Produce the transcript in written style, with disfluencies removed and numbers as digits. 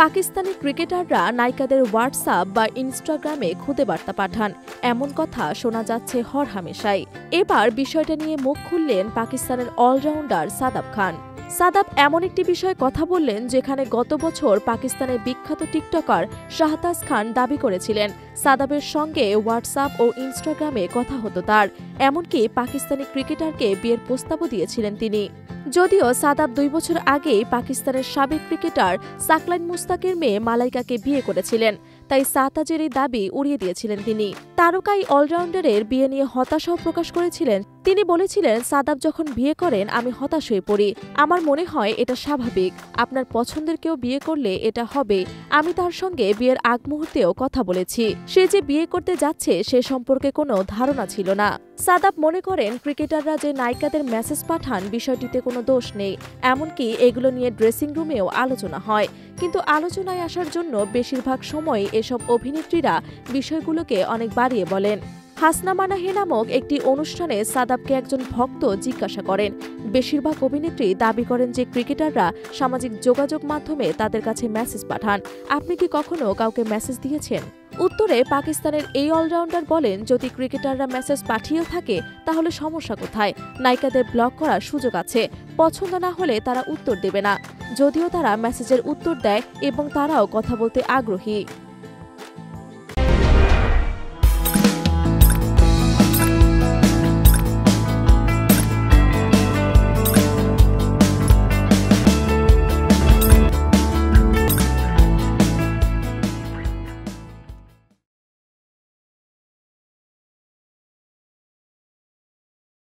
পাকিস্তানি ক্রিকেটাররা নায়িকাদের হোয়াটসঅ্যাপ বা ইনস্টাগ্রামে খুদে বার্তা পাঠান, এমন কথা শোনা যাচ্ছে হরহামেশাই। এবার বিষয়টা নিয়ে মুখ খুললেন পাকিস্তানের অলরাউন্ডার সাদাব খান। সাদাব এমন একটি বিষয়ে কথা বললেন যেখানে গত বছর পাকিস্তানের বিখ্যাত টিকটকার শাহতাজ খান দাবি করেছিলেন সাদাবের সঙ্গে হোয়াটসঅ্যাপ ও ইনস্টাগ্রামে কথা হতো তার, এমনকি পাকিস্তানি ক্রিকেটারকে বিয়ের প্রস্তাবও দিয়েছিলেন তিনি। যদিও সাদাব 2 বছর আগেই পাকিস্তানের সাবেক ক্রিকেটার সাকলাইন মুস্তাকের মেয়ে মালাইকাকে বিয়ে করেছিলেন, তাই সাতাজের এই দাবি উড়িয়ে দিয়েছিলেন তিনি। তারকাই অলরাউন্ডারের বিয়ে নিয়ে হতাশাও প্রকাশ করেছিলেন। তিনি বলেছিলেন, সাদাব যখন বিয়ে করেন আমি হতাশ হয়ে পড়ি, আমার মনে হয় এটা স্বাভাবিক, আপনার পছন্দের কেউ বিয়ে করলে এটা হবে। আমি তার সঙ্গে বিয়ের আগ মুহূর্তেও কথা বলেছি, সে যে বিয়ে করতে যাচ্ছে সে সম্পর্কে কোনো ধারণা ছিল না। সাদাব মনে করেন ক্রিকেটাররা যে নায়িকাদের মেসেজ পাঠান বিষয়টিতে কোনো দোষ নেই, এমনকি এগুলো নিয়ে ড্রেসিং রুমেও আলোচনা হয়, কিন্তু আলোচনায় আসার জন্য বেশিরভাগ সময় এসব অভিনেত্রীরা বিষয়গুলোকে অনেক বাড়িয়ে বলেন। হাসনা মানাহি নামক একটি অনুষ্ঠানে সাদাবকে একজন ভক্ত জিজ্ঞাসা করেন, বেশিরভাগ অভিনেত্রী দাবি করেন যে ক্রিকেটাররা সামাজিক যোগাযোগ মাধ্যমে তাদের কাছে মেসেজ পাঠান, আপনি কি কখনো কাউকে মেসেজ দিয়েছেন? উত্তরে পাকিস্তানের এই অলরাউন্ডার বলেন, যদি ক্রিকেটাররা মেসেজ পাঠিয়েও থাকে তাহলে সমস্যা কোথায়? নায়িকাদের ব্লক করার সুযোগ আছে, পছন্দ না হলে তারা উত্তর দেবে না, যদিও তারা মেসেজের উত্তর দেয় এবং তারাও কথা বলতে আগ্রহী।